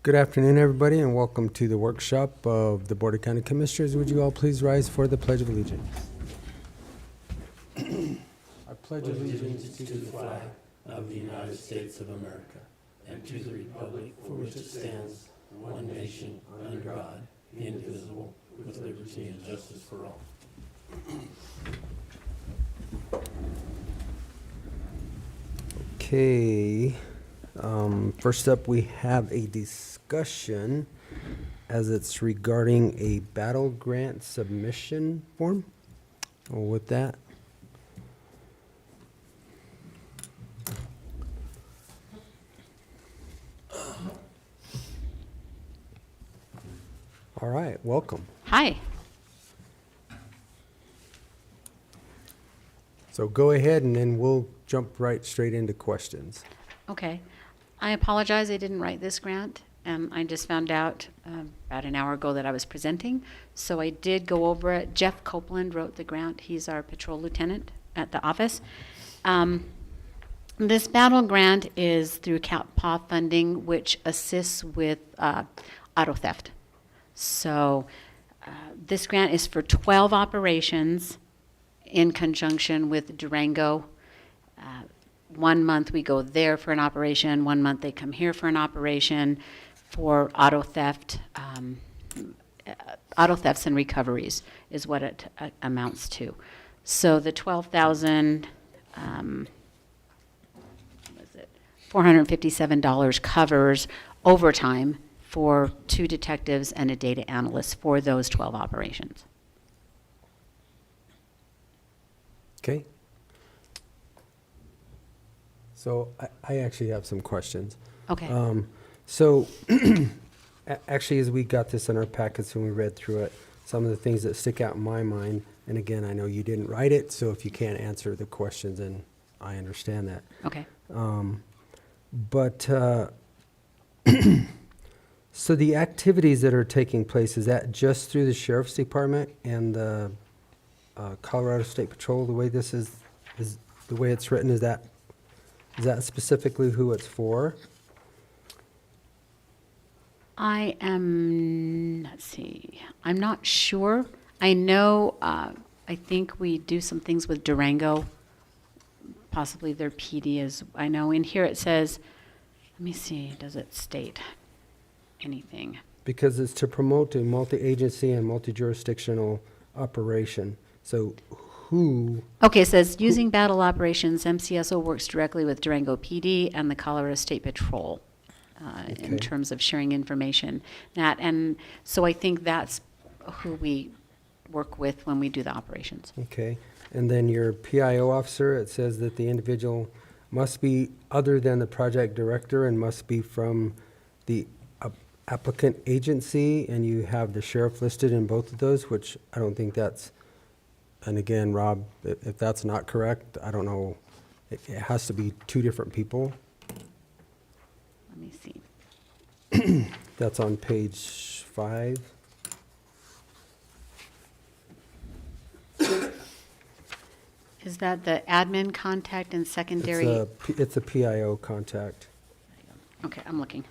Good afternoon, everybody, and welcome to the workshop of the Board of County Commissioners. Would you all please rise for the Pledge of Allegiance? I pledge allegiance to the flag of the United States of America and to the republic for which it stands, one nation, under God, indivisible, with liberty and justice for all. Okay. First up, we have a discussion as it's regarding a battle grant submission form. With that, all right, welcome. Hi. So go ahead and then we'll jump right straight into questions. Okay. I apologize, I didn't write this grant. I just found out about an hour ago that I was presenting, so I did go over it. Jeff Copeland wrote the grant. He's our patrol lieutenant at the office. This battle grant is through CAPPA funding, which assists with auto theft. So this grant is for 12 operations in conjunction with Durango. 1 month we go there for an operation, 1 month they come here for an operation for auto theft. Auto thefts and recoveries is what it amounts to. So the $12,000, $457 covers overtime for 2 detectives and a data analyst for those 12 operations. Okay. So I actually have some questions. Okay. So actually, as we got this in our packets and we read through it, some of the things that stick out in my mind, and again, I know you didn't write it, so if you can't answer the questions, then I understand that. Okay. So the activities that are taking place, is that just through the Sheriff's Department and the Colorado State Patrol, the way this is the way it's written, is that specifically who it's for? Let's see, I'm not sure. I know, I think we do some things with Durango, possibly their PD is, I know in here it says, let me see, does it state anything? Because it's to promote a multi-agency and multi-jurisdictional operation. So who? Okay, it says, using battle operations, MCSO works directly with Durango PD and the Colorado State Patrol in terms of sharing information. And so I think that's who we work with when we do the operations. Okay. And then your PIO officer, it says that the individual must be other than the project director and must be from the applicant agency, and you have the sheriff listed in both of those, which I don't think that's, and again, Rob, if that's not correct, I don't know, it has to be 2 different people. Let me see. That's on page 5. Is that the admin contact and secondary? It's a PIO contact. Okay, I'm looking.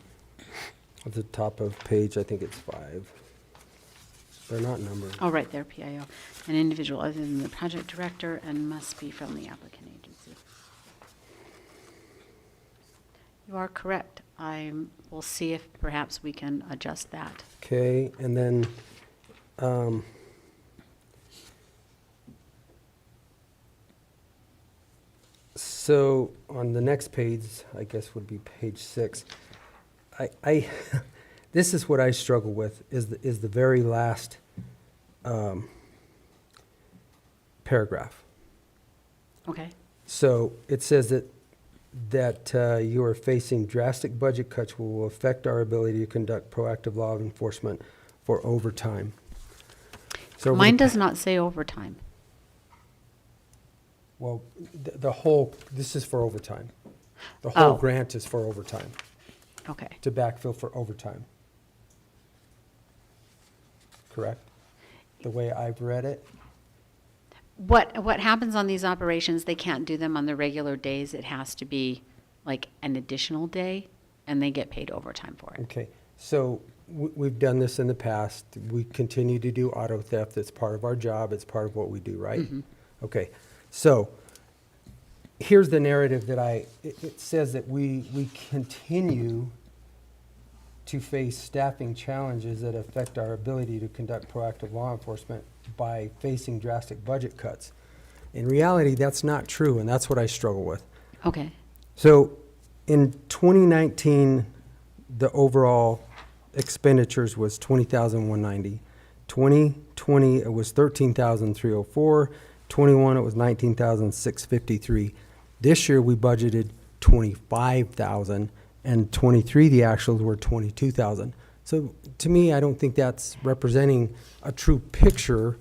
At the top of page, I think it's 5. They're not numbered. Oh, right there, PIO. An individual other than the project director and must be from the applicant agency. You are correct. I will see if perhaps we can adjust that. Okay, and then so on the next page, I guess would be page 6. I this is what I struggle with is the very last paragraph. Okay. So it says that you are facing drastic budget cuts which will affect our ability to conduct proactive law enforcement for overtime. So mine does not say overtime. Well, the whole, this is for overtime. The whole grant is for overtime, Okay. to backfill for overtime. Correct? The way I've read it? What happens on these operations, they can't do them on the regular days. It has to be like an additional day. and they get paid overtime for it. Okay, so we've done this in the past. We continue to do auto theft. It's part of our job. It's part of what we do, right? Okay, so here's the narrative that it says that we continue to face staffing challenges that affect our ability to conduct proactive law enforcement by facing drastic budget cuts. In reality, that's not true, and that's what I struggle with. Okay. So in 2019, the overall expenditures was $20,190. 2020, it was $13,304. 21, it was $19,653. This year, we budgeted $25,000, and 23, the actuals were $22,000. So to me, I don't think that's representing a true picture,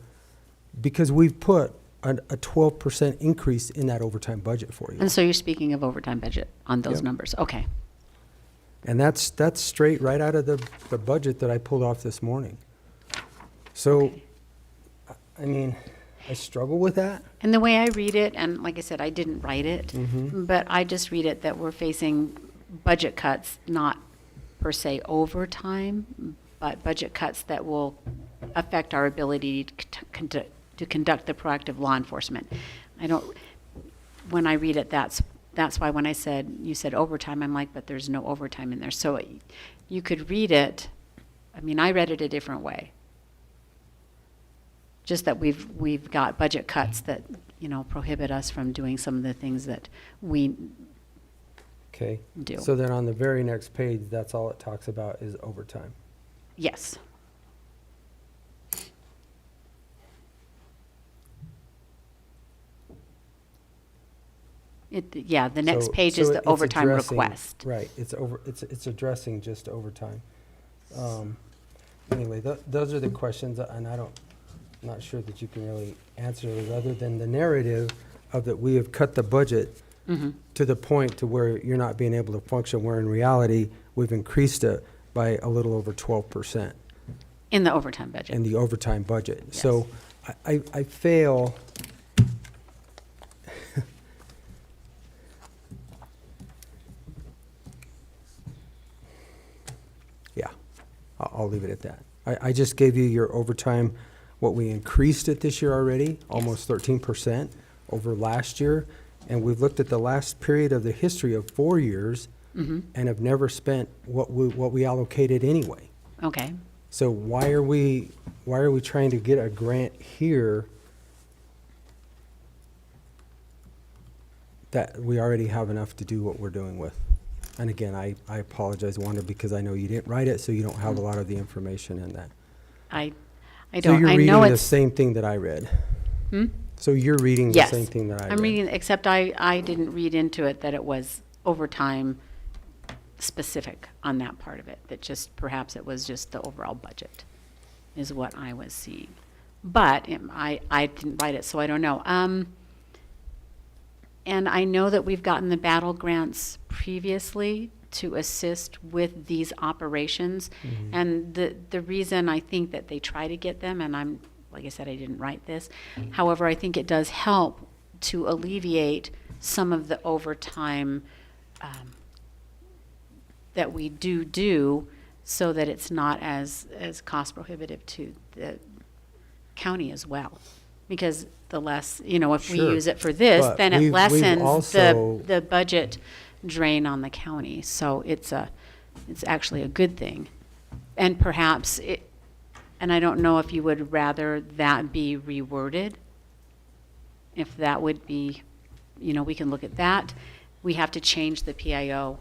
because we've put a 12% increase in that overtime budget for you. And so you're speaking of overtime budget on those Yep. numbers. Okay. And that's straight right out of the budget that I pulled off this morning. So, Okay. I mean, I struggle with that. And the way I read it, and like I said, I didn't write it, but I just read it that we're facing budget cuts, not per se overtime, but budget cuts that will affect our ability to conduct the proactive law enforcement. When I read it, that's why when you said overtime, I'm like, but there's no overtime in there. So you could read it, I mean, I read it a different way. Just that we've got budget cuts that, prohibit us from doing some of the things that we Okay. do. So then on the very next page, that's all it talks about is overtime. Yes. The next page is So the it's overtime addressing- request. Right, it's addressing just overtime. Anyway, those are the questions, and I'm not sure that you can really answer those, other than the narrative of that we have cut the budget to the point to where you're not being able to function, where in reality, we've increased it by a little over 12% In the overtime budget. in the overtime budget. Yes. So I fail. Yeah, I'll leave it at that. I just gave you your overtime, what we increased it this year already, almost 13% over last year. And we've looked at the last period of the history of 4 years and have never spent what we allocated anyway. Okay. So why are we trying to get a grant here that we already have enough to do what we're doing with? And again, I apologize, Wanda, because I know you didn't write it, so you don't have a lot of the information in that. I So don't. you're I reading know the it's. same thing that I read. Hmm? So you're reading the Yes. same thing that I read. I'm reading, except I didn't read into it that it was overtime specific on that part of it. That just, perhaps it was just the overall budget is what I was seeing. But I didn't write it, so I don't know. And I know that we've gotten the battle grants previously to assist with these operations. And the reason I think that they try to get them, and like I said, I didn't write this. However, I think it does help to alleviate some of the overtime that we do so that it's not as cost prohibitive to the county as well. Because the less, if we Sure. use it for this, But then it we've lessens also- the budget drain on the county. So it's actually a good thing. And perhaps and I don't know if you would rather that be reworded. If that would be, we can look at that. We have to change the PIO,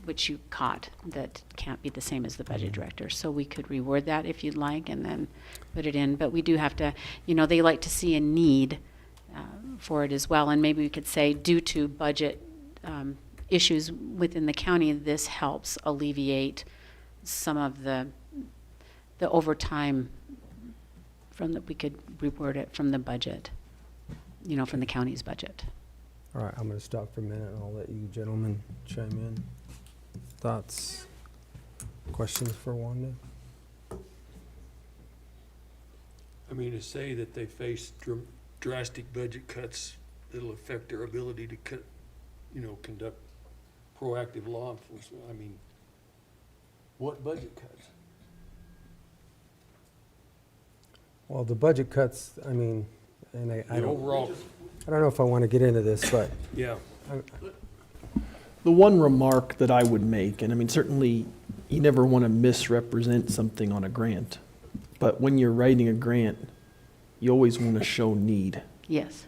which you caught, that can't be the same as the budget director. So we could reword that if you'd like and then put it in. But we do have to, they like to see a need for it as well. And maybe we could say, due to budget issues within the county, this helps alleviate some of the overtime we could reword it from the budget, from the county's budget. All right, I'm going to stop for a minute, and I'll let you gentlemen chime in. Thoughts, questions for Wanda? I mean, to say that they face drastic budget cuts that'll affect their ability to conduct proactive law enforcement. I mean, What budget cuts? Well, the budget cuts, I mean, and I The don't, overall, I don't know if I want to get into this, but yeah. The one remark that I would make, and I mean, certainly you never want to misrepresent something on a grant, but when you're writing a grant, you always want to show need. Yes.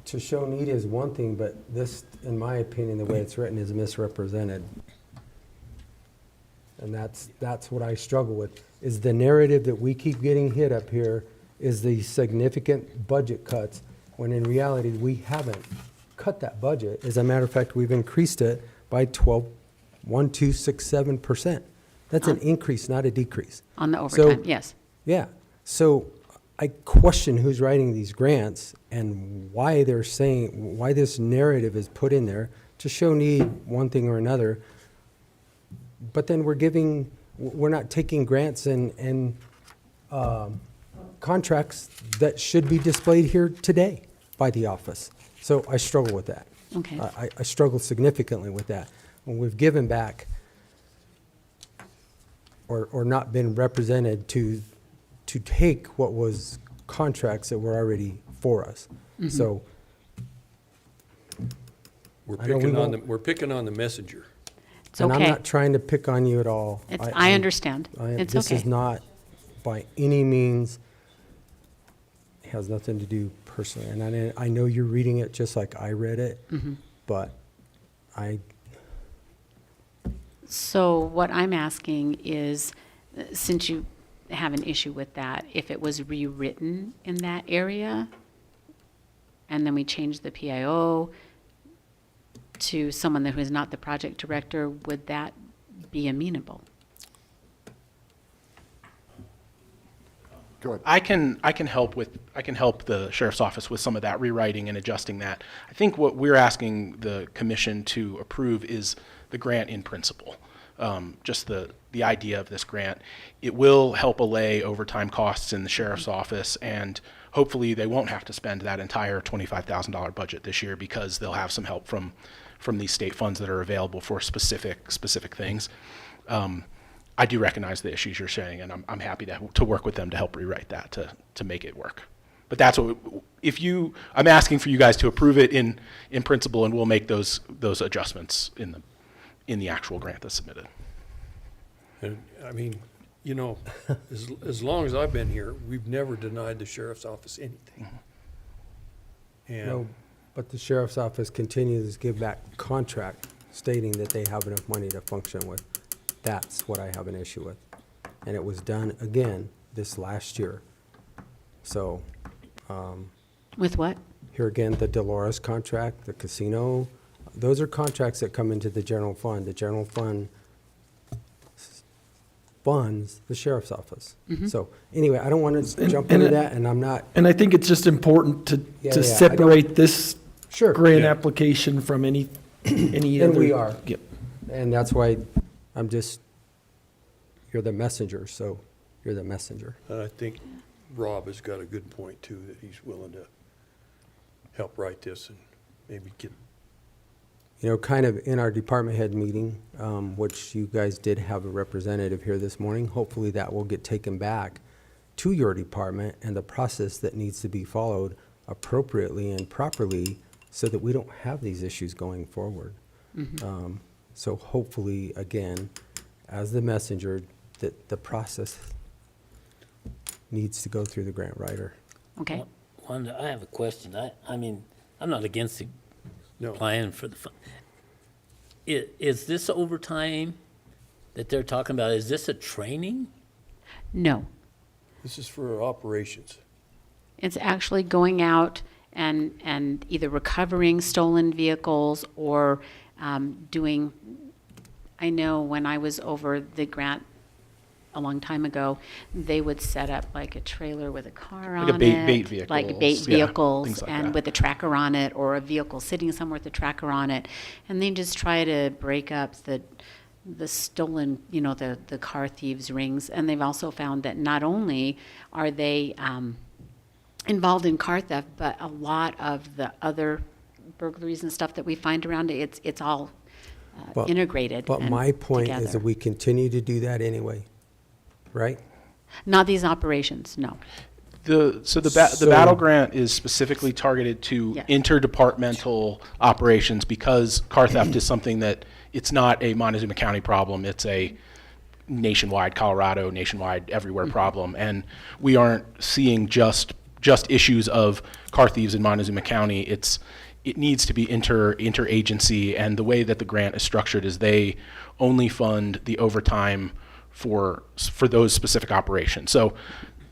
to show need is one thing, but this, in my opinion, the way it's written is misrepresented. And that's what I struggle with, is the narrative that we keep getting hit up here is the significant budget cuts, when in reality, we haven't cut that budget. As a matter of fact, we've increased it by 1.267%. That's an increase, not a decrease. On the So- overtime, yes. Yeah, so I question who's writing these grants and why they're saying, why this narrative is put in there to show need one thing or another. But then we're not taking grants and contracts that should be displayed here today by the office. So I struggle with that. Okay. I struggle significantly with that. When we've given back or not been represented to take what was contracts that were already for us. So We're I know we picking on the messenger. It's and I'm okay. not trying to pick on you at all. I understand. It's This is okay. not by any means, it has nothing to do personally. And I know you're reading it just like I read it, Mm-hmm. but So what I'm asking is, since you have an issue with that, if it was rewritten in that area, and then we change the PIO to someone who is not the project director, would that be amenable? Go ahead. I can help the sheriff's office with some of that rewriting and adjusting that. I think what we're asking the commission to approve is the grant in principle. Just the idea of this grant. It will help allay overtime costs in the sheriff's office, and hopefully they won't have to spend that entire $25,000 budget this year because they'll have some help from these state funds that are available for specific things. I do recognize the issues you're saying, and I'm happy to work with them to help rewrite that to make it work. But that's what I'm asking for you guys to approve it in principle, and we'll make those adjustments in the actual grant that's submitted. And, I mean, as long as I've been here, we've never denied the sheriff's office anything. no, And but the sheriff's office continues to give back contract stating that they have enough money to function with. That's what I have an issue with. And it was done again this last year. So, With what? here again, the Dolores contract, the casino, those are contracts that come into the general fund. The general fund funds the sheriff's office. So anyway, I don't want to jump into that, and I'm not, And I think it's just important to Yeah, I separate this sure. grant Yeah. application from any other. And we are. Yep. And that's why you're the messenger, so you're the messenger. I think Rob has got a good point too, that he's willing to help write this and maybe get. Kind of in our department head meeting, which you guys did have a representative here this morning, hopefully that will get taken back to your department and the process that needs to be followed appropriately and properly so that we don't have these issues going forward. So hopefully, again, as the messenger, that the process needs to go through the grant writer. Okay. Wanda, I have a question. I mean, I'm not against the No. plan for the fund. Is this overtime that they're talking about, is this a training? No. This is for operations. It's actually going out and either recovering stolen vehicles or doing, I know when I was over the grant a long time ago, they would set up like a trailer with a car Like a on bait it. Like bait vehicles, yeah, vehicles, things like and that. with a tracker on it, or a vehicle sitting somewhere with a tracker on it. And they just try to break up the stolen, the car thieves' rings. And they've also found that not only are they involved in car theft, but a lot of the other burglaries and stuff that we find around it, it's all But- integrated But and my point is together. that we continue to do that anyway, right? Not these operations, no. The So- battle grant is specifically targeted to Yes. interdepartmental operations because car theft is something that, it's not a Montezuma County problem, it's a nationwide, Colorado, nationwide, everywhere problem. And we aren't seeing just issues of car thieves in Montezuma County. It needs to be interagency, and the way that the grant is structured is they only fund the overtime for those specific operations. So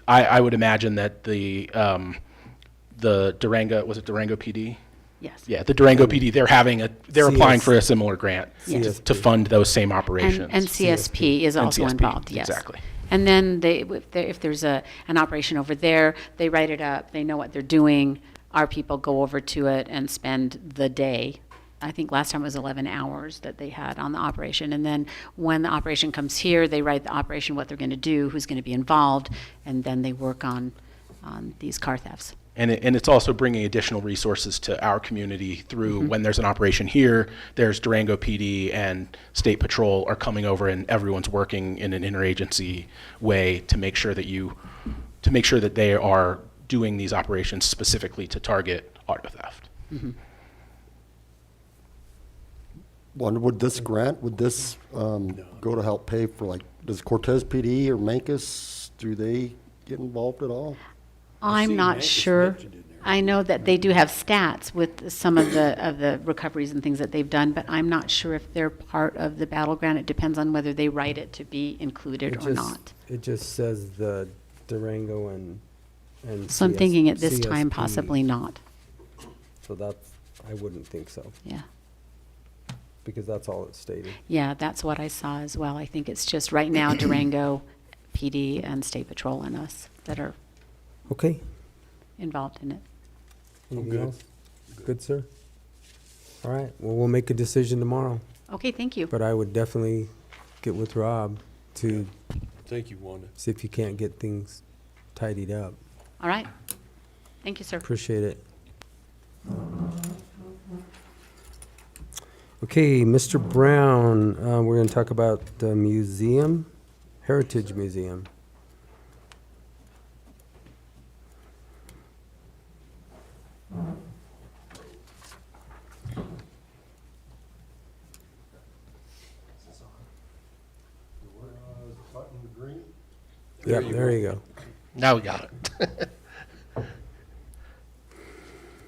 I would imagine that the Durango, was it Durango PD? Yes. Yeah, the Durango PD, they're applying CS. for a similar grant Yes. to fund those same operations. And CSP is also CSP, involved, yes. exactly. And then if there's an operation over there, they write it up, they know what they're doing. Our people go over to it and spend the day. I think last time it was 11 hours that they had on the operation. And then when the operation comes here, they write the operation, what they're going to do, who's going to be involved, and then they work on these car thefts. And it's also bringing additional resources to our community through when there's an operation here, there's Durango PD and State Patrol are coming over and everyone's working in an interagency way to make sure that they are doing these operations specifically to target auto theft. Wonder, would this go to help pay for, like, does Cortez PD or Mancus, do they get involved at all? I'm see not Mancus sure. mentioned in there. I know that they do have stats with some of the recoveries and things that they've done, but I'm not sure if they're part of the battle grant. It depends on whether they write it to be included or not. It just says the Durango and So I'm thinking at this time, CSP. possibly not. So that's, I wouldn't think so, Yeah. because that's all it's stated. Yeah, that's what I saw as well. I think it's just right now Durango PD and State Patrol and us that are Okay. involved in it. Anything good. else? Good, sir? All right, well, we'll make a decision tomorrow, Okay, thank you. but I would definitely get with Rob to Thank you, Wanda. see if you can't get things tidied up. All right. Thank you, sir. Appreciate it. Okay, Mr. Brown, we're going to talk about the museum, Heritage Museum. Yep, there you go. Now we got it.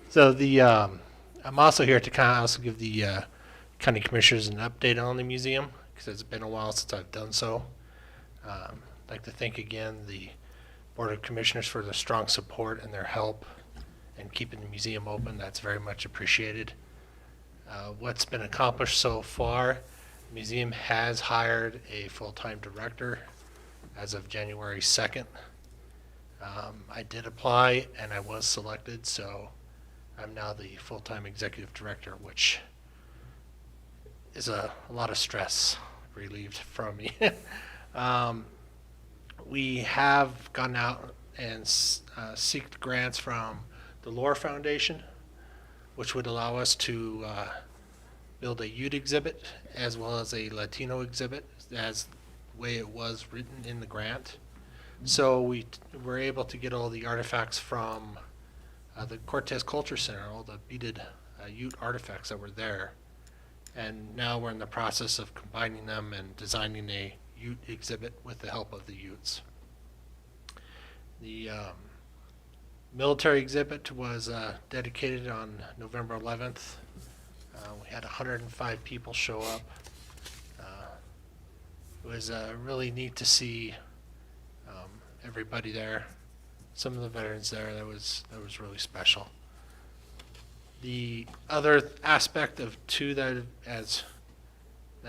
So I'm also here to kind of also give the county commissioners an update on the museum because it's been a while since I've done so. I'd like to thank again the Board of Commissioners for their strong support and their help in keeping the museum open. That's very much appreciated. What's been accomplished so far, the museum has hired a full-time director as of January 2nd. I did apply and I was selected, so I'm now the full-time executive director, which is a lot of stress relieved from me. We have gone out and seeked grants from the Lore Foundation, which would allow us to build a youth exhibit as well as a Latino exhibit, as the way it was written in the grant. So we were able to get all the artifacts from the Cortez Culture Center, all the beaded Ute artifacts that were there. And now we're in the process of combining them and designing a Ute exhibit with the help of the Utes. The military exhibit was dedicated on November 11th. We had 105 people show up. It was really neat to see everybody there. Some of the veterans there. That was really special. The other aspect of too that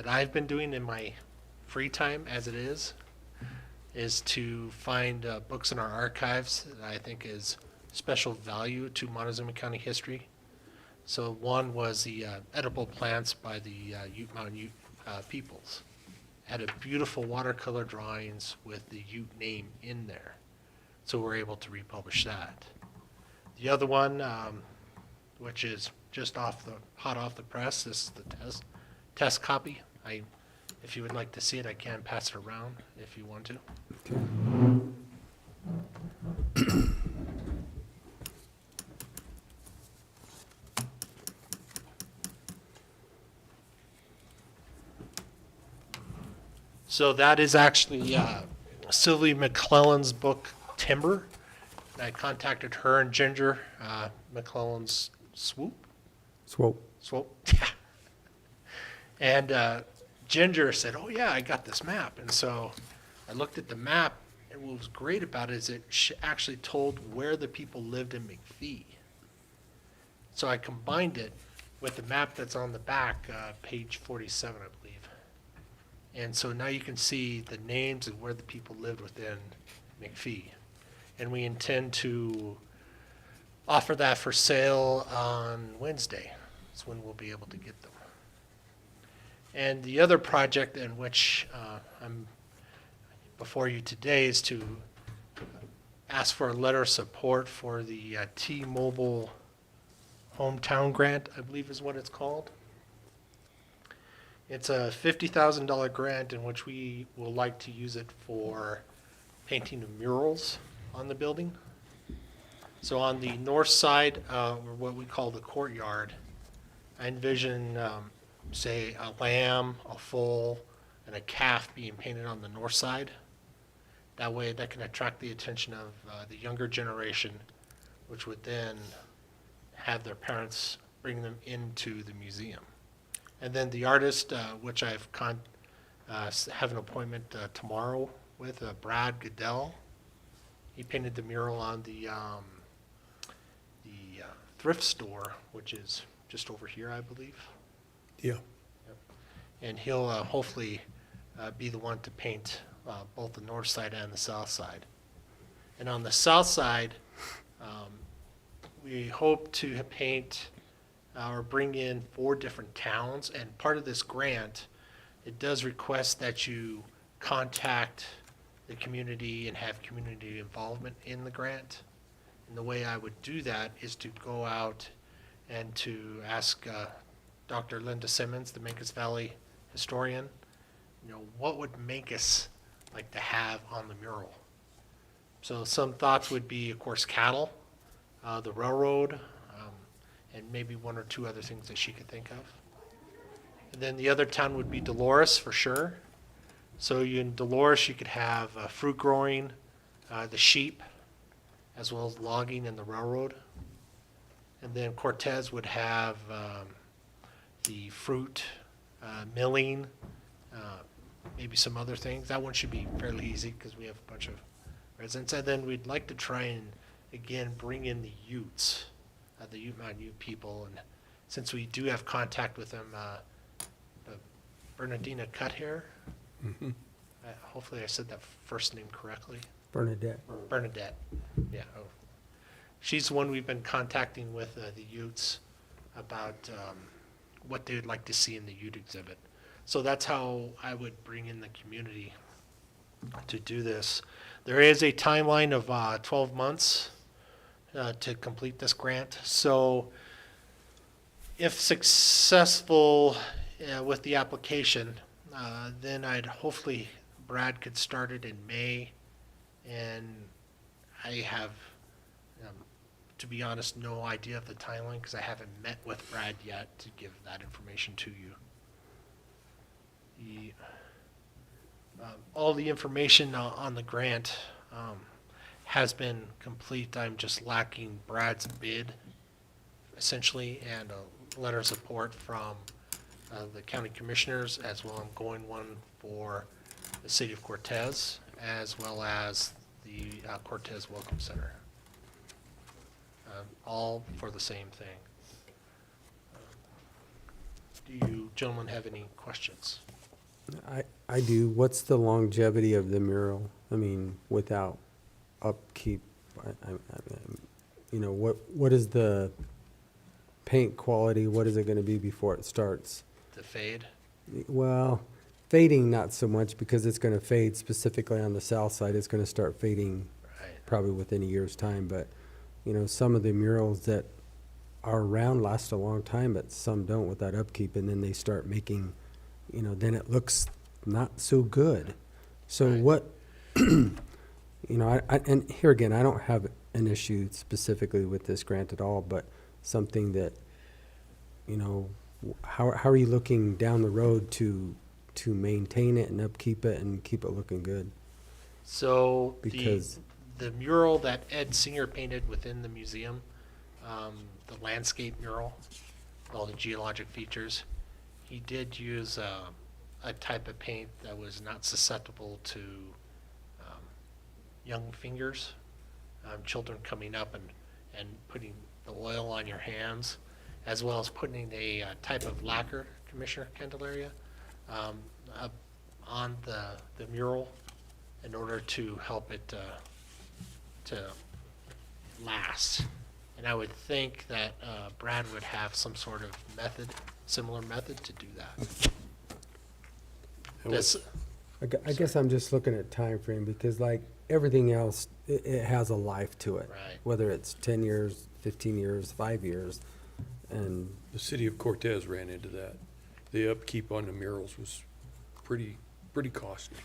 I've been doing in my free time as it is to find books in our archives that I think is special value to Montezuma County history. So one was the edible plants by the Ute Mountain Ute peoples. Had a beautiful watercolor drawings with the Ute name in there. So we're able to republish that. The other one, which is just hot off the press, this is the test copy. If you would like to see it, I can pass it around if you want to. So that is actually Sylvie McClellan's book, Timber. And I contacted her and Ginger, McClellan's Swoop. Swope. Yeah. And Ginger said, "Oh yeah, I got this map." And so I looked at the map, and what was great about it is it actually told where the people lived in McPhee. So I combined it with the map that's on the back, page 47, I believe. And so now you can see the names and where the people lived within McPhee. And we intend to offer that for sale on Wednesday. That's when we'll be able to get them. And the other project in which I'm before you today is to ask for a letter of support for the T-Mobile Hometown Grant, I believe is what it's called. It's a $50,000 grant in which we will like to use it for painting of murals on the building. So on the north side, or what we call the courtyard, I envision, say, a lamb, a foal, and a calf being painted on the north side. That way that can attract the attention of the younger generation, which would then have their parents bring them into the museum. And then the artist, which I've have an appointment tomorrow with, Brad Goodell. He painted the mural on the thrift store, which is just over here, I believe. Yeah. And he'll hopefully be the one to paint both the north side and the south side. And on the south side, we hope to paint or bring in 4 different towns. And part of this grant, it does request that you contact the community and have community involvement in the grant. And the way I would do that is to go out and to ask Dr. Linda Simmons, the Mancos Valley historian, what would Mancos like to have on the mural? So some thoughts would be, of course, cattle, the railroad, and maybe 1 or 2 other things that she could think of. And then the other town would be Dolores for sure. So in Dolores, you could have fruit growing, the sheep, as well as logging and the railroad. And then Cortez would have the fruit, milling, maybe some other things. That one should be fairly easy because we have a bunch of residents. And then we'd like to try and, again, bring in the Utes, the Ute Mountain Ute people. And since we do have contact with them, Bernardina Cuthair, hopefully I said that first name correctly. Bernadette. Bernadette, yeah. Oh. She's the one we've been contacting with the Utes about what they would like to see in the Ute exhibit. So that's how I would bring in the community to do this. There is a timeline of 12 months to complete this grant. So if successful with the application, then I'd hopefully Brad could start it in May. And I have, to be honest, no idea of the timeline because I haven't met with Brad yet to give that information to you. All the information on the grant has been complete. I'm just lacking Brad's bid, essentially, and a letter of support from the county commissioners, as well. I'm going one for the city of Cortez, as well as the Cortez Welcome Center. All for the same thing. Do you gentlemen have any questions? I do. What's the longevity of the mural? I mean, without upkeep, what is the paint quality? What is it going to be before it starts? The fade? Well, fading not so much because it's going to fade specifically on the south side. It's going to start fading Right. probably within a year's time. But, some of the murals that are around last a long time, but some don't with that upkeep. And then they start making then it looks not so good. So what, and here again, I don't have an issue specifically with this grant at all, but something that, how are you looking down the road to maintain it and upkeep it and keep it looking good? So Because- the mural that Ed Singer painted within the museum, the landscape mural, all the geologic features, he did use a type of paint that was not susceptible to young fingers, children coming up and putting the oil on your hands, as well as putting a type of lacquer, Commissioner Candelaria, up on the mural in order to help it to last. And I would think that Brad would have some sort of similar method to do that. This, I guess I'm just looking at time frame because like everything else, it has a life to it. Right. Whether it's 10 years, 15 years, 5 years. And The city of Cortez ran into that. The upkeep on the murals was pretty costly.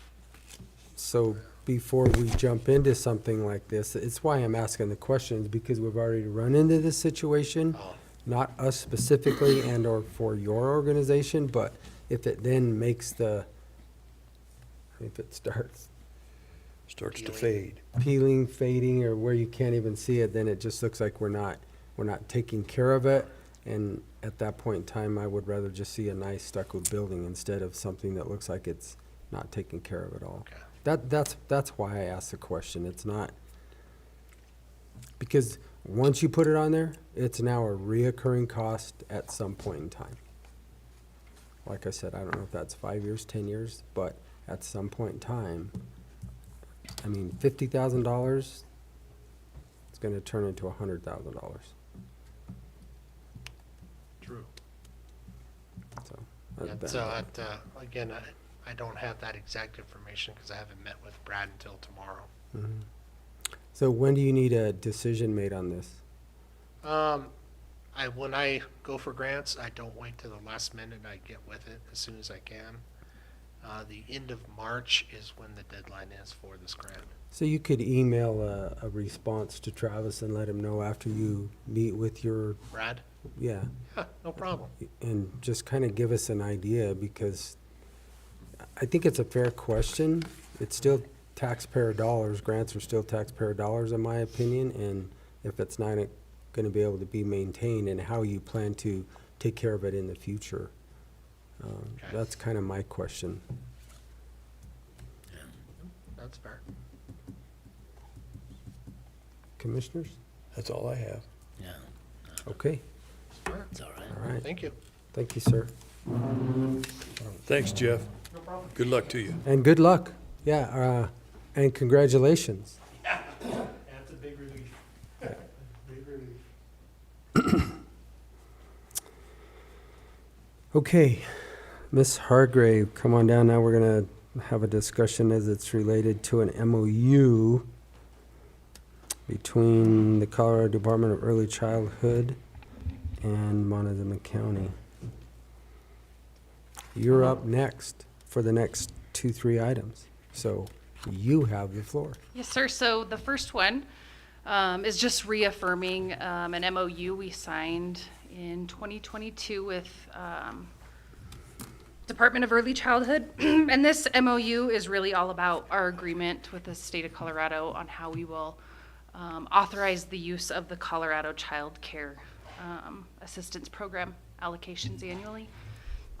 so before we jump into something like this, it's why I'm asking the questions because we've already run into this situation. Not us specifically and or for your organization, but if it then makes if it starts Starts to Peeling. fade. peeling, fading, or where you can't even see it, then it just looks like we're not taking care of it. And at that point in time, I would rather just see a nice stucco building instead of something that looks like it's not taken care of at all. Okay. That's why I asked the question. It's not, because once you put it on there, it's now a reoccurring cost at some point in time. Like I said, I don't know if that's 5 years, 10 years, but at some point in time, I mean, $50,000, it's gonna turn into $100,000. True. So. Again, I don't have that exact information because I haven't met with Brad until tomorrow. Mhm. So when do you need a decision made on this? When I go for grants, I don't wait till the last minute. I get with it as soon as I can. The end of March is when the deadline is for this grant. So you could email a response to Travis and let him know after you meet with your, Brad? yeah, Yeah, no problem. and just kind of give us an idea, because I think it's a fair question. It's still taxpayer dollars, grants are still taxpayer dollars in my opinion, and if it's not gonna be able to be maintained, and how you plan to take care of it in the future. Okay. That's kind of my question. That's fair. Commissioners? That's all I have. Yeah, Okay, it's all right. all right. Thank you. Thank you, sir. Thanks, Jeff. No problem. Good luck to you. And good luck. Yeah, and congratulations. That's a big relief. Big relief. Okay, Ms. Hargrave, come on down. Now we're gonna have a discussion as it's related to an MOU between the Colorado Department of Early Childhood and Montezuma County. You're up next for the next 2-3 items, so you have the floor. Yes, sir. So the first one is just reaffirming an MOU we signed in 2022 with Department of Early Childhood. And this MOU is really all about our agreement with the state of Colorado on how we will authorize the use of the Colorado Child Care Assistance Program allocations annually.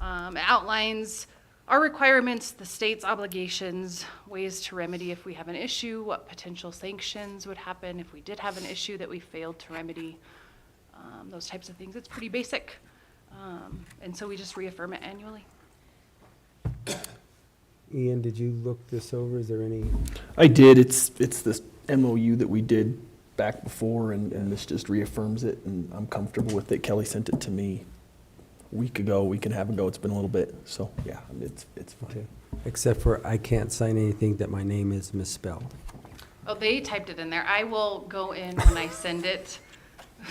It outlines our requirements, the state's obligations, ways to remedy if we have an issue, what potential sanctions would happen if we did have an issue that we failed to remedy, those types of things. It's pretty basic. And so we just reaffirm it annually. Ian, did you look this over? Is there any? I did. It's this MOU that we did back before, and this just reaffirms it, and I'm comfortable with it. Kelly sent it to me a week and a half ago. It's been a little bit, so yeah, it's fine. Okay. Except for I can't sign anything that my name is misspelled. Oh, they typed it in there. I will go in when I send it.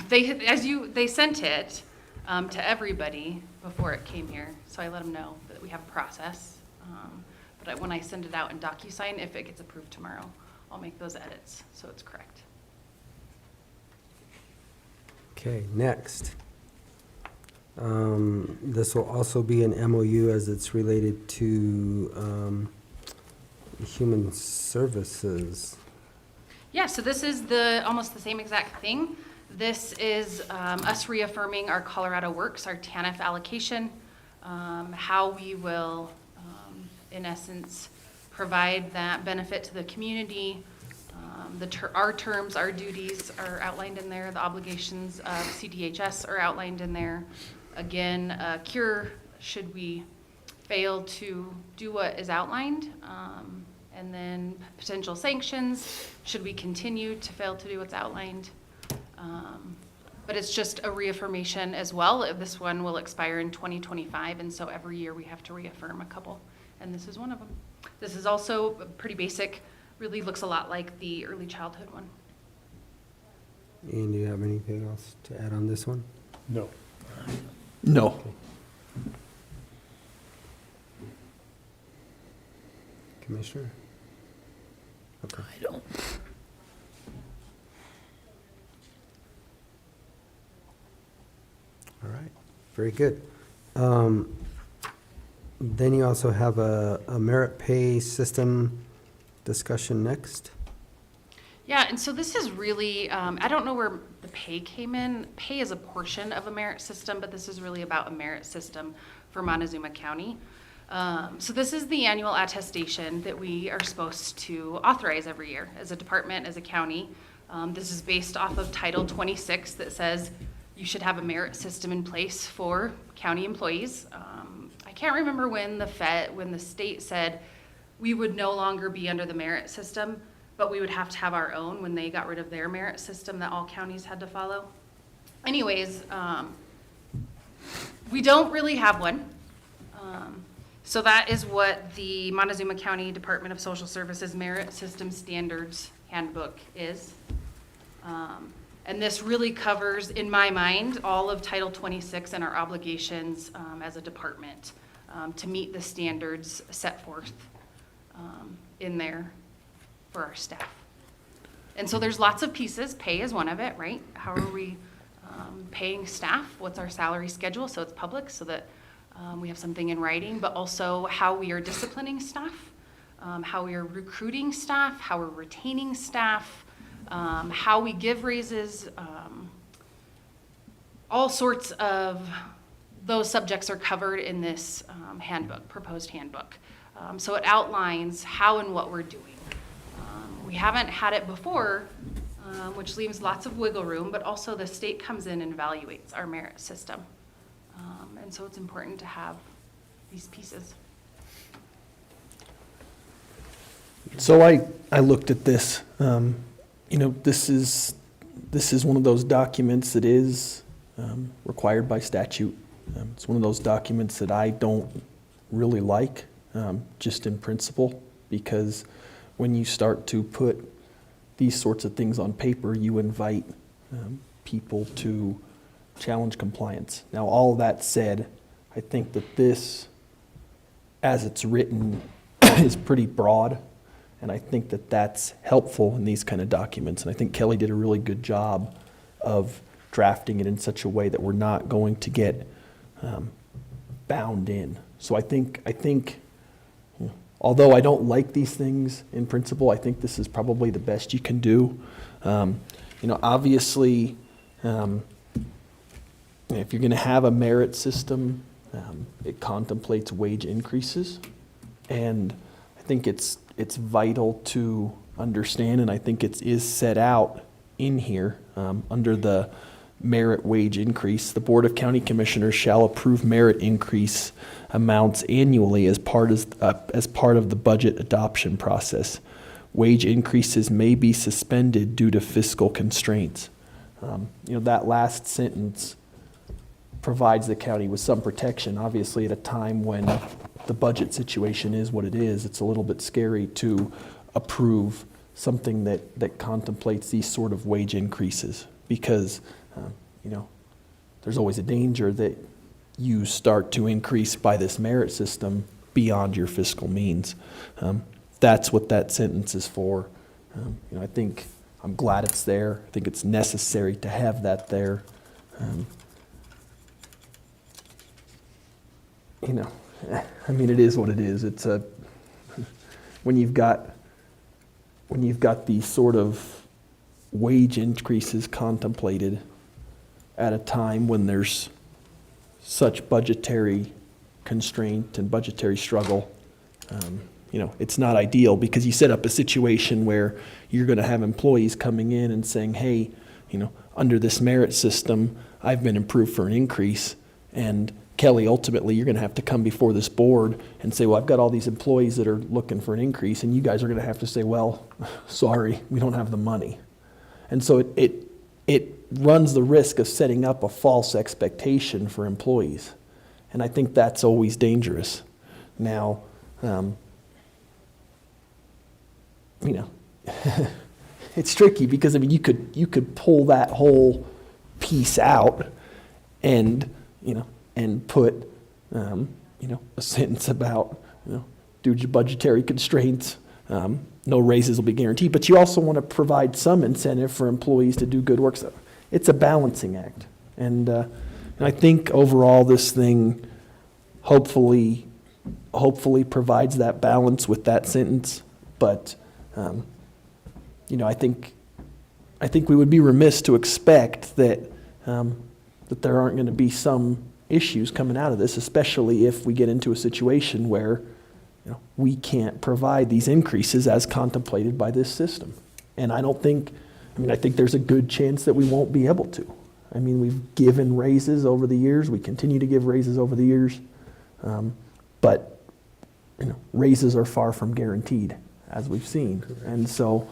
They sent it to everybody before it came here, so I let them know that we have a process. But when I send it out in DocuSign, if it gets approved tomorrow, I'll make those edits, so it's correct. Okay, next. This will also be an MOU as it's related to human services. Yeah, so this is almost the same exact thing. This is us reaffirming our Colorado Works, our TANF allocation, how we will, in essence, provide that benefit to the community. Our terms, our duties are outlined in there. The obligations of CDHS are outlined in there. Again, cure should we fail to do what is outlined. And then potential sanctions should we continue to fail to do what's outlined. But it's just a reaffirmation as well. This one will expire in 2025, and so every year we have to reaffirm a couple, and this is one of them. This is also pretty basic, really looks a lot like the early childhood one. Ian, do you have anything else to add on this one? No. No. Commissioner? Okay. I don't. All right, very good. Then you also have a merit pay system discussion next. Yeah, and so this is really, I don't know where the pay came in. Pay is a portion of a merit system, but this is really about a merit system for Montezuma County. So this is the annual attestation that we are supposed to authorize every year as a department, as a county. This is based off of Title 26 that says you should have a merit system in place for county employees. I can't remember when the state said we would no longer be under the merit system, but we would have to have our own when they got rid of their merit system that all counties had to follow. Anyways, we don't really have one. So that is what the Montezuma County Department of Social Services Merit System Standards Handbook is. And this really covers, in my mind, all of Title 26 and our obligations as a department to meet the standards set forth in there for our staff. And so there's lots of pieces. Pay is one of it, right? How are we paying staff? What's our salary schedule? So it's public so that we have something in writing, but also how we are disciplining staff, how we are recruiting staff, how we're retaining staff, how we give raises, all sorts of those subjects are covered in this handbook, proposed handbook. So it outlines how and what we're doing. We haven't had it before, which leaves lots of wiggle room, but also the state comes in and evaluates our merit system. And so it's important to have these pieces. So I looked at this. This is one of those documents that is required by statute. It's one of those documents that I don't really like, just in principle, because when you start to put these sorts of things on paper, you invite people to challenge compliance. Now, all that said, I think that this, as it's written, is pretty broad, and I think that that's helpful in these kind of documents. And I think Kelli did a really good job of drafting it in such a way that we're not going to get bound in. So I think, although I don't like these things in principle, I think this is probably the best you can do. Obviously, if you're going to have a merit system, it contemplates wage increases, and I think it's vital to understand, and I think it is set out in here under the merit wage increase. The Board of County Commissioners shall approve merit increase amounts annually as part of the budget adoption process. Wage increases may be suspended due to fiscal constraints. That last sentence provides the county with some protection. Obviously, at a time when the budget situation is what it is, it's a little bit scary to approve something that contemplates these sort of wage increases, because there's always a danger that you start to increase by this merit system beyond your fiscal means. That's what that sentence is for. I think I'm glad it's there. I think it's necessary to have that there. It is what it is. It's when you've got these sort of wage increases contemplated at a time when there's such budgetary constraint and budgetary struggle, it's not ideal, because you set up a situation where you're going to have employees coming in and saying, hey, under this merit system, I've been approved for an increase, and Kelli, ultimately, you're going to have to come before this board and say, well, I've got all these employees that are looking for an increase, and you guys are going to have to say, well, sorry, we don't have the money. And so it runs the risk of setting up a false expectation for employees. And I think that's always dangerous. Now, it's tricky because, you could pull that whole piece out and put, a sentence about, due to budgetary constraints, no raises will be guaranteed. But you also want to provide some incentive for employees to do good work. So it's a balancing act. And I think overall this thing hopefully provides that balance with that sentence. But, I think we would be remiss to expect that there aren't going to be some issues coming out of this, especially if we get into a situation where we can't provide these increases as contemplated by this system. And I think there's a good chance that we won't be able to. We've given raises over the years. We continue to give raises over the years. But raises are far from guaranteed, as we've seen. Correct. And so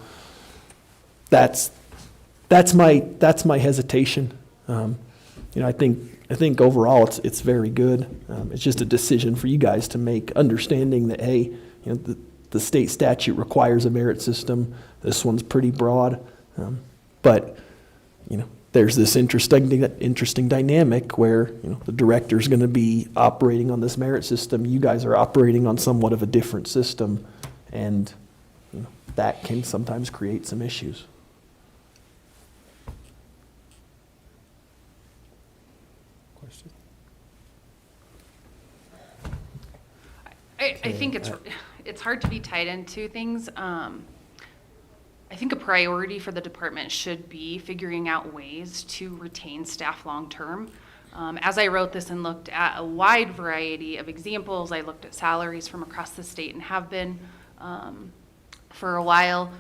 that's my hesitation. I think overall it's very good. It's just a decision for you guys to make, understanding that, hey, the state statute requires a merit system. This one's pretty broad, but there's this interesting dynamic where the director's going to be operating on this merit system. You guys are operating on somewhat of a different system, and that can sometimes create some issues. I think it's hard to be tied into things. I think a priority for the department should be figuring out ways to retain staff long-term. As I wrote this and looked at a wide variety of examples, I looked at salaries from across the state and have been for a while,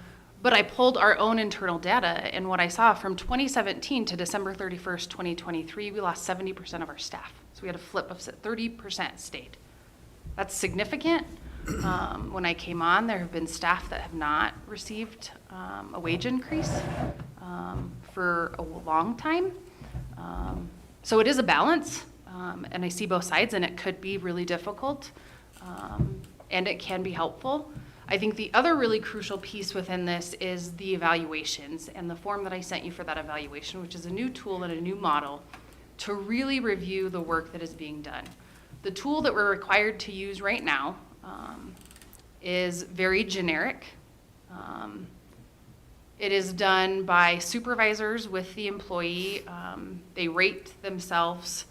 but I pulled our own internal data, and what I saw from 2017 to December 31st, 2023, we lost 70% of our staff. So we had a flip of 30% stayed. That's significant. When I came on, there have been staff that have not received a wage increase for a long time. So it is a balance, and I see both sides, and it could be really difficult, and it can be helpful. I think the other really crucial piece within this is the evaluations and the form that I sent you for that evaluation, which is a new tool and a new model to really review the work that is being done. The tool that we're required to use right now is very generic. It is done by supervisors with the employee. They rate themselves,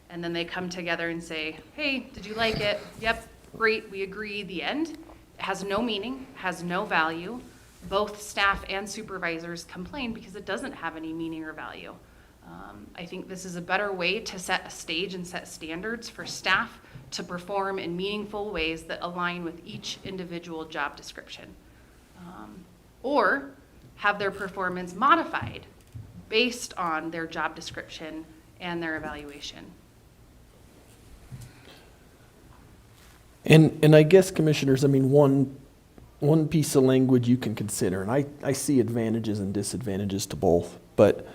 and then they come together and say, hey, did you like it? Yep, great, we agree, the end. It has no meaning, has no value. Both staff and supervisors complain because it doesn't have any meaning or value. I think this is a better way to set a stage and set standards for staff to perform in meaningful ways that align with each individual job description. Or have their performance modified based on their job description and their evaluation. And I guess, commissioners, one piece of language you can consider, and I see advantages and disadvantages to both, but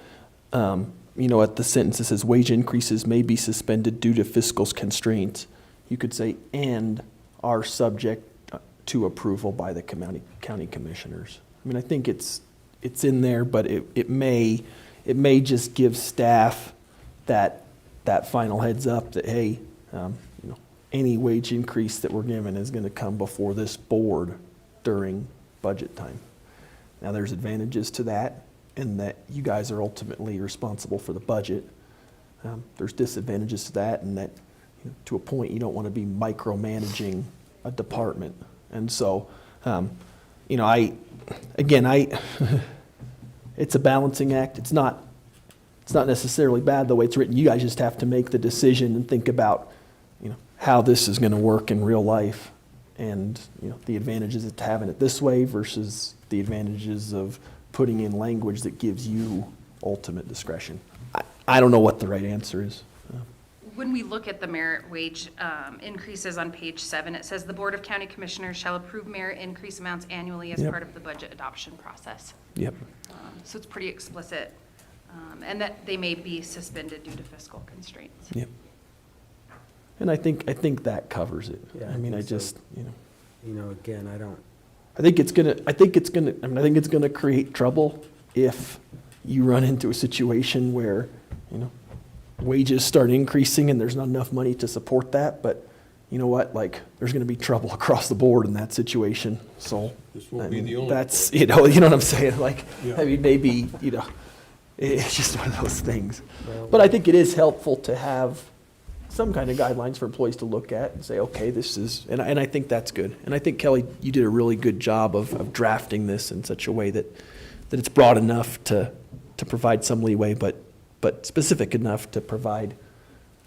at the sentence that says wage increases may be suspended due to fiscal constraints, you could say, and are subject to approval by the county commissioners. I think it's in there, but it may just give staff that that final heads up that, hey, you know, any wage increase that we're given is gonna come before this board during budget time. Now, there's advantages to that, in that you guys are ultimately responsible for the budget. There's disadvantages to that, in that, you know, to a point, you don't want to be micromanaging a department. And so, you know, it's a balancing act. It's not necessarily bad the way it's written. You guys just have to make the decision and think about, you know, how this is going to work in real life, and, you know, the advantages of having it this way versus the advantages of putting in language that gives you ultimate discretion. I don't know what the right answer is. When we look at the merit wage increases on page 7, it says the Board of County Commissioners shall approve merit increase amounts annually as Yep. part of the budget adoption process. Yep. So it's pretty explicit, and that they may be suspended due to fiscal constraints. Yep. And I think that covers it. Yeah, I mean, I I think so. just, you know, You know, again, I think it's gonna create trouble if you run into a situation where, you know, wages start increasing and there's not enough money to support that, but you know what, like, there's gonna be trouble across the board in that situation, so. This won't I be mean, the only that's, you know what I'm saying, like, Yeah. I mean, maybe, you know, it's just one of those things. Well- But I think it is helpful to have some kind of guidelines for employees to look at and say, okay, this is, and I think that's good. And I think, Kelly, you did a really good job of drafting this in such a way that it's broad enough to provide some leeway, but specific enough to provide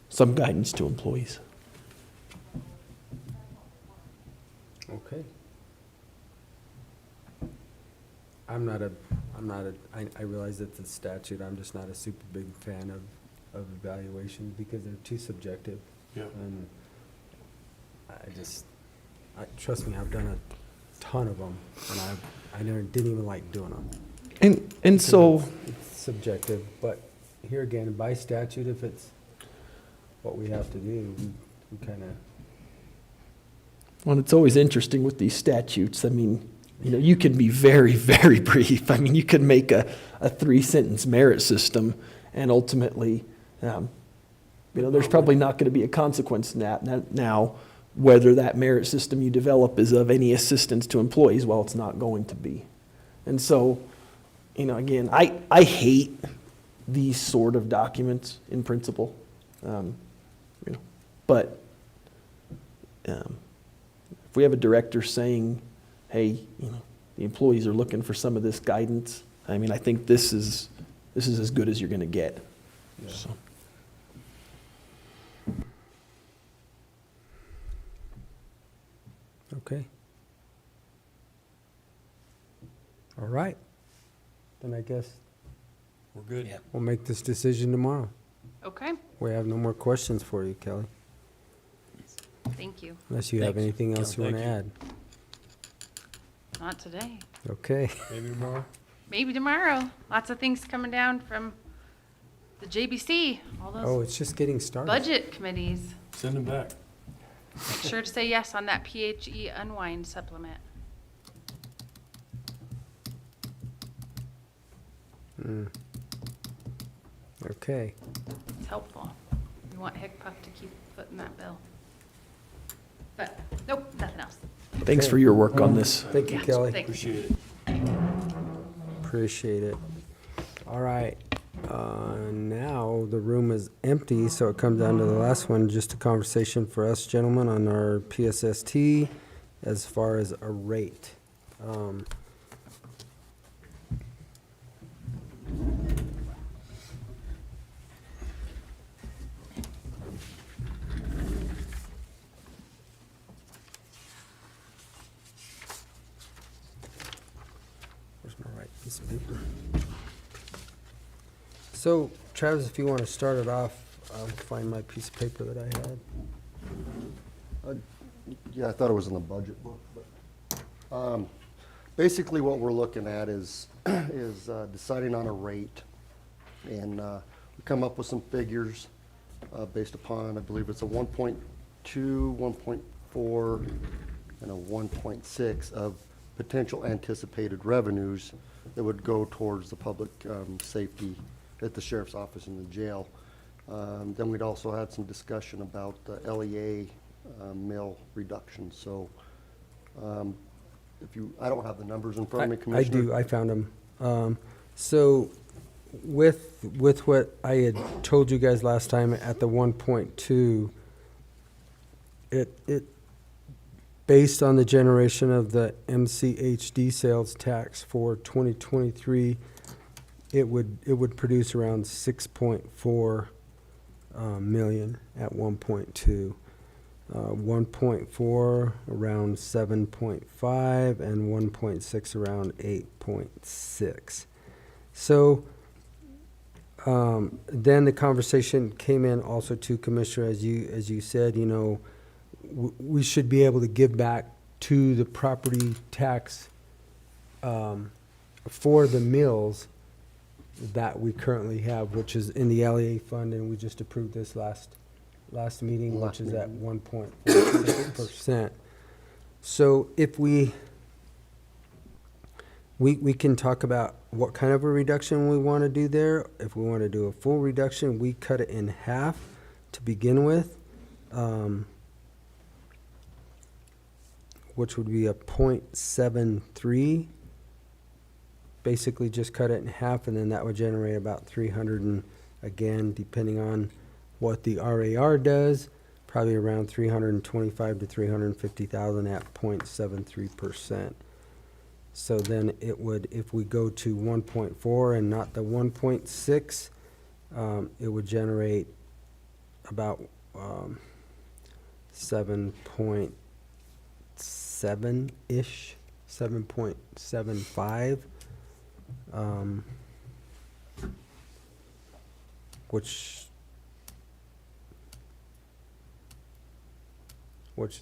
some guidance to employees. okay. I realize it's a statute, I'm just not a super big fan of evaluation because they're too subjective. Yeah. And trust me, I've done a ton of them, and I never didn't even like doing them. And so, It's subjective, but here again, by statute, if it's what we have to do, we kind of, well, it's always interesting with these statutes. I mean, you know, you can be very, very brief. I mean, you can make a 3-sentence merit system, and ultimately, you know, there's probably not going to be a consequence in that. Now, whether that merit system you develop is of any assistance to employees, well, it's not going to be. And so, you know, again, I hate these sort of documents in principle, you know, but if we have a director saying, hey, you know, the employees are looking for some of this guidance, I mean, I think this is as good as you're going to get. yeah. So. Okay. All right. Then I guess We're good. we'll make this decision tomorrow. Okay, We have no more questions for you, Kelly, thank you. unless you have Thanks. anything else you want to Thank add. Not today. Okay. Maybe tomorrow? Maybe tomorrow. Lots of things coming down from the JBC, all Oh, those it's just getting started. budget committees. Send them back. Make sure to say yes on that PHE unwind supplement. Okay. It's helpful. We want HICPUF to keep footing that bill. But, nope, nothing else. Thanks Okay. for your work on this. Thank you, Yeah, Kelly. thanks. Appreciate it. Appreciate it. All right. Now the room is empty, so it comes down to the last one, just a conversation for us gentlemen on our PSST as far as a rate. Where's my right piece of paper? So, Travis, if you want to start it off, I'll find my piece of paper that I had. Yeah, I thought it was in the budget book, but, basically what we're looking at is, deciding on a rate. And, we come up with some figures, based upon, I believe it's a 1.2, 1.4, and a 1.6 of potential anticipated revenues that would go towards the public, safety at the sheriff's office and the jail. Then we'd also had some discussion about the LEA mill reduction. So if you, I don't have the numbers in front of me, I Commissioner. do, I found them. So with what I had told you guys last time at the 1.2, it, based on the generation of the MCHD sales tax for 2023, it would produce around 6.4 million at 1.2. 1.4 around 7.5 and 1.6 around 8.6. So then the conversation came in also to Commissioner, as you said, you know, we should be able to give back to the property tax for the mills that we currently have, which is in the LEA fund, and we just approved this last meeting, which is at 1.46%. So if we can talk about what kind of a reduction we want to do there. If we want to do a full reduction, we cut it in half to begin with, which would be a 0.73. Basically just cut it in half, and then that would generate about 300, and again, depending on what the RAR does, probably around 325 to 350,000 at 0.73%. So then it would, if we go to 1.4 and not the 1.6, it would generate about 7.7-ish, 7.75, which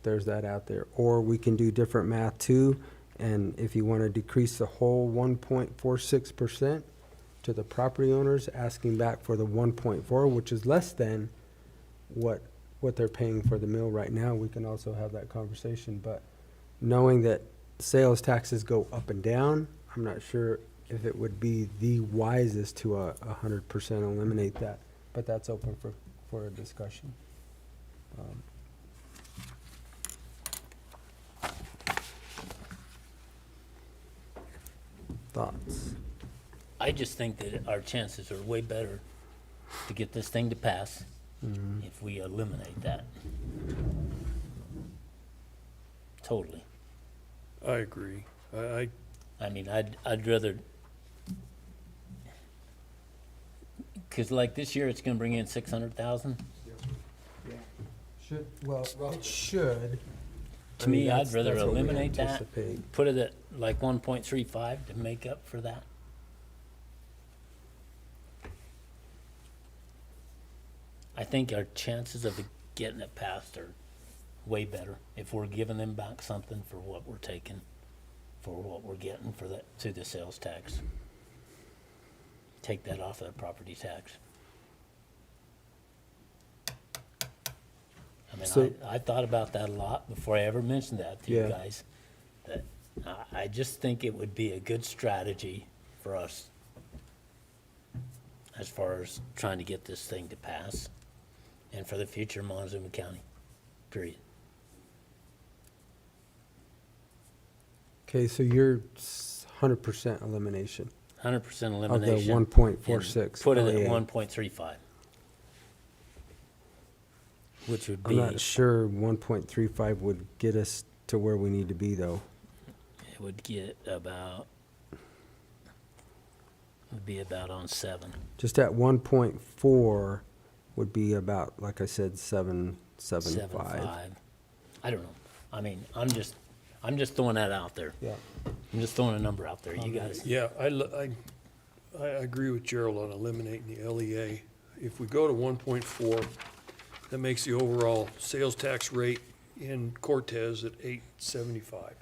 there's that out there. Or we can do different math too, and if you want to decrease the whole 1.46% to the property owners, asking back for the 1.4, which is less than what they're paying for the mill right now, we can also have that conversation. But knowing that sales taxes go up and down, I'm not sure if it would be the wisest to 100% eliminate that, but that's open for a discussion. Thoughts? I just think that our chances are way better to get this thing to pass if we eliminate that. Totally. I agree. I I mean, I'd rather, because like this year, it's gonna bring in 600,000. It should. To me, I'd rather That's what we eliminate that, anticipate. put it at like 1.35 to make up for that. I think our chances of getting it passed are way better if we're giving them back something for what we're taking, for what we're getting for that, through the sales tax. Take that off of the property tax. I mean, So- I thought about that a lot before I ever mentioned that to you Yeah. guys. That I just think it would be a good strategy for us as far as trying to get this thing to pass and for the future of Montezuma County, period. Okay, so you're 100% elimination 100% of the elimination. 1.46. and Put it LEA. at 1.35. Which would I'm be, not sure 1.35 would get us to where we need to be, though. it would get about, would be about on 7. Just at 1.4 would be about, like I said, 7.75. 7.5. I don't know. I mean, I'm just throwing that out there. Yeah. I'm just throwing a number out there. You guys, Yeah, I agree with Gerald on eliminating the LEA. If we go to 1.4, that makes the overall sales tax rate in Cortez at 8.75.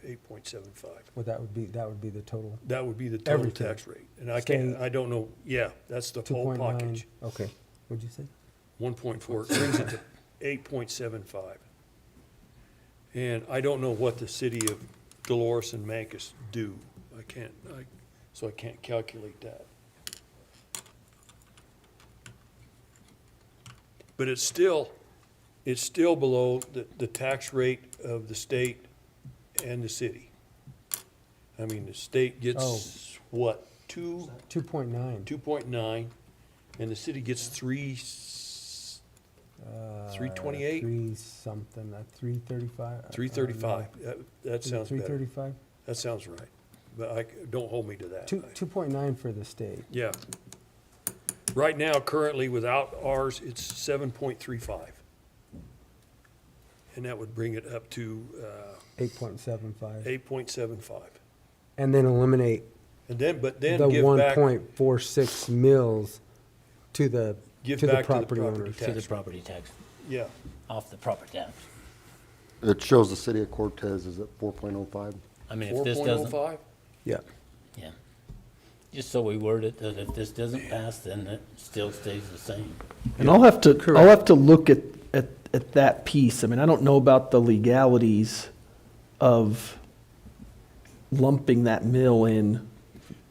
Well, that would be the total. That would be the total Everything. tax rate. And I Staying- don't know, yeah, that's the whole 2.9. package. Okay. What'd you say? 1.4, it brings it to 8.75. And I don't know what the city of Dolores and Mancus do. So I can't calculate that. But it's still below the tax rate of the state and the city. I mean, the state gets, what, 2.9. 2.9, and the city gets 328? 3 something, 335. 335. That sounds better. 335? That sounds right. But don't hold me to that. 2.9 for the state. Yeah. Right now, currently, without ours, it's 7.35. And that would bring it up to 8.75. 8.75. And then eliminate And then, but then the give back, 1.46 mils to the give to the back to the property property owners. To the tax. property tax, Yeah, off the property tax. It shows the city of Cortez is at 4.05. I mean, if this doesn't, 4.05? Yeah. yeah. Just so we word it, that if this doesn't pass, then it still stays the same. And I'll have to look at that piece. I mean, I don't know about the legalities of lumping that mill in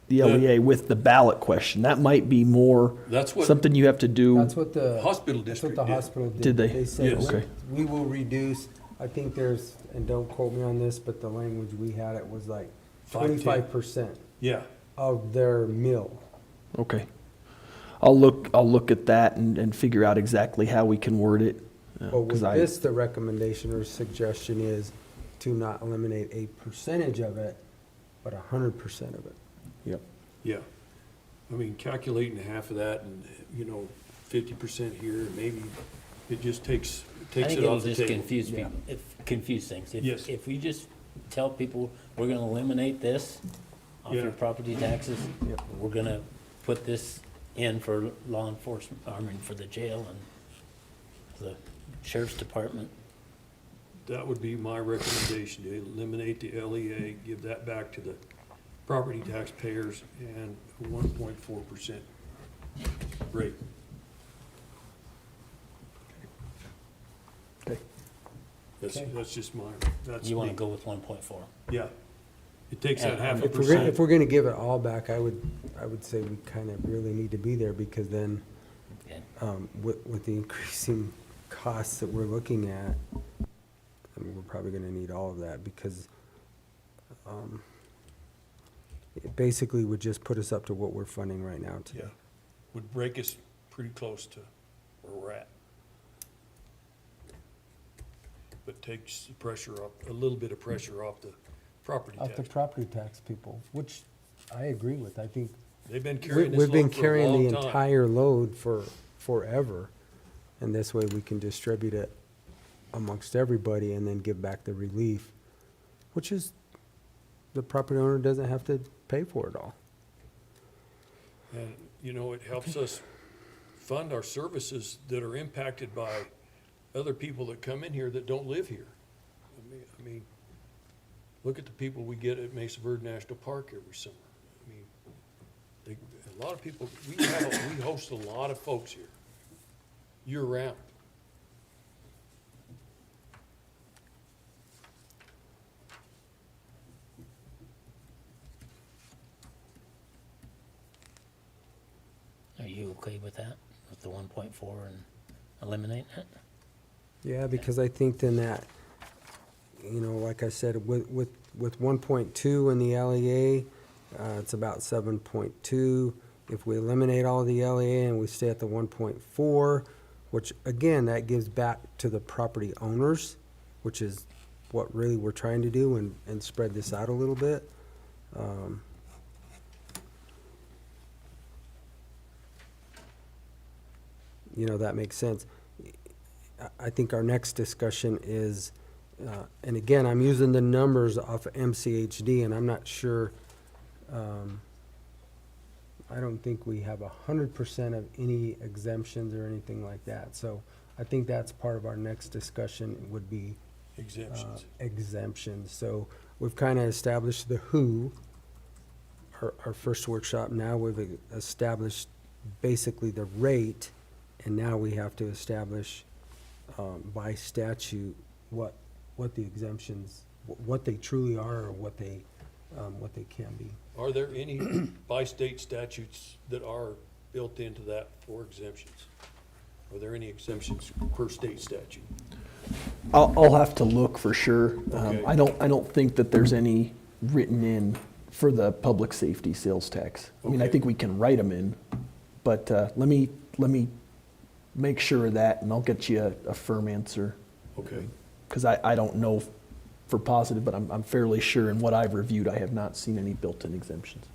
the LEA with the ballot question. That might be more That's what something you have to do. That's what the hospital That's what district the did. hospital did. Did they? They said, Yes. Okay. we will reduce, I think there's, and don't quote me on this, but the language we had, it was like 510. 25% Yeah, of their mill. Okay. I'll look at that and figure out exactly how we can word it. But with 'Cause I- this, the recommendation or suggestion is to not eliminate a percentage of it, but 100% of it. Yep. yeah. I mean, calculating half of that and, 50% here, maybe it just takes I think it it'll off the just table. confuse Yeah. people, confuse things. Yes. If we just tell people, we're gonna eliminate this off your Yeah. property taxes, we're gonna put this in for law enforcement, I mean, for the jail and the sheriff's department. That would be my recommendation, to eliminate the LEA, give that back to the property taxpayers and a 1.4% rate. Okay. That's just that's You wanna me. go with 1.4? Yeah. It takes that half a If we're percent. gonna give it all back, I would say we kind of really need to be there, because then, Okay. with the increasing costs that we're looking at, I mean, we're probably gonna need all of that, because, it basically would just put us up to what we're funding right now today. Yeah, would break us pretty close to where we're at. But takes the pressure up, a little bit of pressure off the property Of the tax. property tax people, which I agree with. I think They've been carrying this we've been load for a carrying long the time. entire load for forever. And this way we can distribute it amongst everybody and then give back the relief, which is, the property owner doesn't have to pay for it all. And, it helps us fund our services that are impacted by other people that come in here that don't live here. I mean, look at the people we get at Mesa Verde National Park every summer. I mean, a lot of people, we host a lot of folks here, year-round. Are you okay with that, with the 1.4 and eliminating it? Yeah, because I think then that, like I said, with 1.2 in the LEA, it's about 7.2. If we eliminate all the LEA and we stay at the 1.4, which again, that gives back to the property owners, which is what really we're trying to do, and spread this out a little bit. That makes sense. I think our next discussion is, and again, I'm using the numbers off of MCHD, and I'm not sure, I don't think we have 100% of any exemptions or anything like that. So I think that's part of our next discussion would be Exemptions. exemptions. So we've kind of established the who, our first workshop. Now we've established basically the rate, and now we have to establish by statute what the exemptions, what they truly are, or what they can be. Are there any by state statutes that are built into that for exemptions? Are there any exemptions per state statute? I'll have to look for sure. Okay. I don't think that there's any written in for the public safety sales tax. I mean, I Okay. think we can write them in, but let me make sure of that, and I'll get you a firm answer. Okay. Because I don't know for positive, but I'm fairly sure in what I've reviewed, I have not seen any built-in exemptions.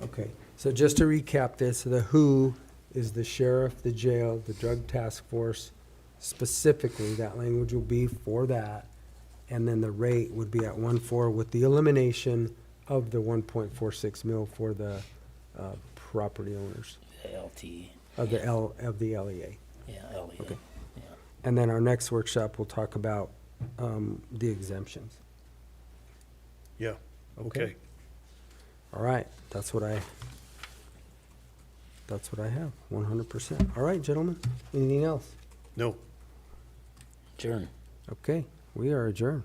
Okay, so just to recap this, the WHO is the sheriff, the jail, the drug task force. Specifically, that language will be for that. And then the rate would be at 1.4 with the elimination of the 1.46 mil for the property owners The LT, of the LEA. yeah, LEA, Okay. yeah. And then our next workshop, we'll talk about the exemptions. Yeah, okay. All right, that's what I have, 100%. All right, gentlemen, anything else? No. Adjourn. Okay, we are adjourned.